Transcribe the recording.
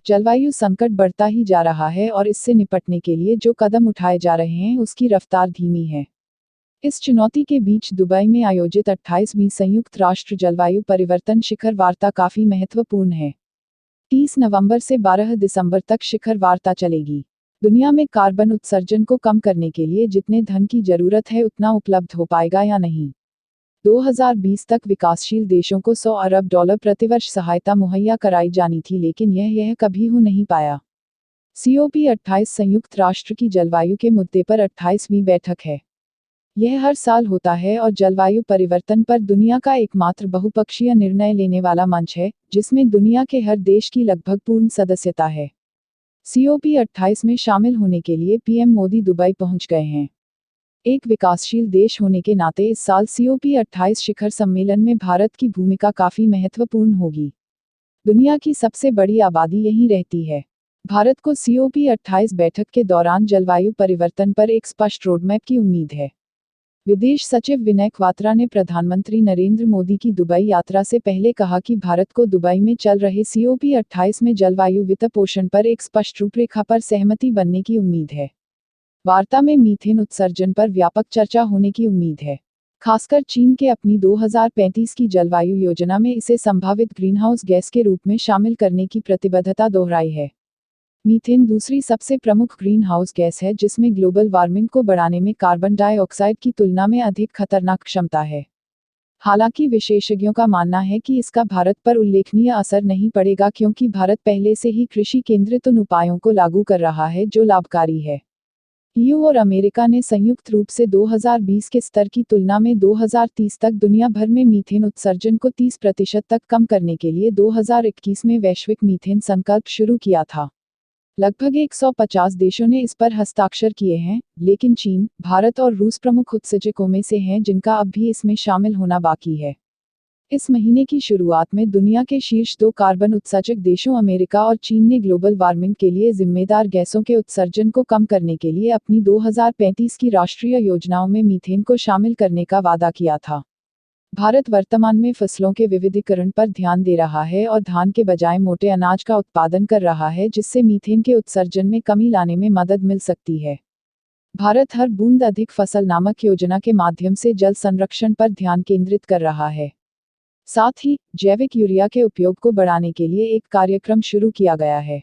जलवायु संकट बढ़ता ही जा रहा है और इससे निपटने के लिए जो कदम उठाए जा रहे हैं उसकी रफ्तार धीमी है। इस चुनौती के बीच दुबई में आयोजित 28वीं संयुक्त राष्ट्र जलवायु परिवर्तन शिखर वार्ता काफी महत्वपूर्ण है। 30 नवंबर से 12 दिसंबर तक शिखर वार्ता चलेगी। दुनिया में कार्बन उत्सर्जन को कम करने के लिए जितने धन की जरूरत है उतना उपलब्ध हो पाएगा या नहीं। 2020 तक विकासशील देशों को $100 अरब प्रतिवर्ष सहायता मुहैया कराई जानी थी, लेकिन यह कभी हो नहीं पाया। COP28 संयुक्त राष्ट्र की जलवायु के मुद्दे पर 28वीं बैठक है। यह हर साल होता है और जलवायु परिवर्तन पर दुनिया का एकमात्र बहुपक्षीय निर्णय लेने वाला मंच है, जिसमें दुनिया के हर देश की लगभग पूर्ण सदस्यता है। COP28 में शामिल होने के लिए PM मोदी दुबई पहुंच गए हैं। एक विकासशील देश होने के नाते इस साल COP28 शिखर सम्मेलन में भारत की भूमिका काफी महत्वपूर्ण होगी। दुनिया की सबसे बड़ी आबादी यहीं रहती है। भारत को COP28 बैठक के दौरान जलवायु परिवर्तन पर एक स्पष्ट रोडमैप की उम्मीद है। विदेश सचिव विनय क्वात्रा ने प्रधानमंत्री नरेंद्र मोदी की दुबई यात्रा से पहले कहा कि भारत को दुबई में चल रहे COP28 में जलवायु वित्तपोषण पर एक स्पष्ट रूपरेखा पर सहमति बनने की उम्मीद है। वार्ता में मीथेन उत्सर्जन पर व्यापक चर्चा होने की उम्मीद है। खासकर चीन के अपनी 2035 की जलवायु योजना में इसे संभावित ग्रीनहाउस गैस के रूप में शामिल करने की प्रतिबद्धता दोहराई है। मीथेन दूसरी सबसे प्रमुख ग्रीन हाउस गैस है, जिसमें ग्लोबल वार्मिंग को बढ़ाने में कार्बन डाइऑक्साइड की तुलना में अधिक खतरनाक क्षमता है। हालांकि विशेषज्ञों का मानना है कि इसका भारत पर उल्लेखनीय असर नहीं पड़ेगा, क्योंकि भारत पहले से ही कृषि केंद्रित उन उपायों को लागू कर रहा है जो लाभकारी है। EU और अमेरिका ने संयुक्त रूप से 2020 के स्तर की तुलना में 2030 तक दुनिया भर में मीथेन उत्सर्जन को 30% तक कम करने के लिए 2021 में वैश्विक मीथेन संकल्प शुरू किया था। लगभग 150 देशों ने इस पर हस्ताक्षर किए हैं, लेकिन चीन, भारत और रूस प्रमुख उत्सर्जकों में से हैं जिनका अब भी इसमें शामिल होना बाकी है। इस महीने की शुरुआत में दुनिया के शीर्ष 2 कार्बन उत्सर्जक देशों अमेरिका और चीन ने ग्लोबल वार्मिंग के लिए जिम्मेदार गैसों के उत्सर्जन को कम करने के लिए अपनी 2035 की राष्ट्रीय योजनाओं में मीथेन को शामिल करने का वादा किया था। भारत वर्तमान में फसलों के विविधीकरण पर ध्यान दे रहा है और धान के बजाय मोटे अनाज का उत्पादन कर रहा है, जिससे मीथेन के उत्सर्जन में कमी लाने में मदद मिल सकती है। भारत हर बूंद अधिक फसल नामक योजना के माध्यम से जल संरक्षण पर ध्यान केंद्रित कर रहा है। साथ ही जैविक यूरिया के उपयोग को बढ़ाने के लिए एक कार्यक्रम शुरू किया गया है।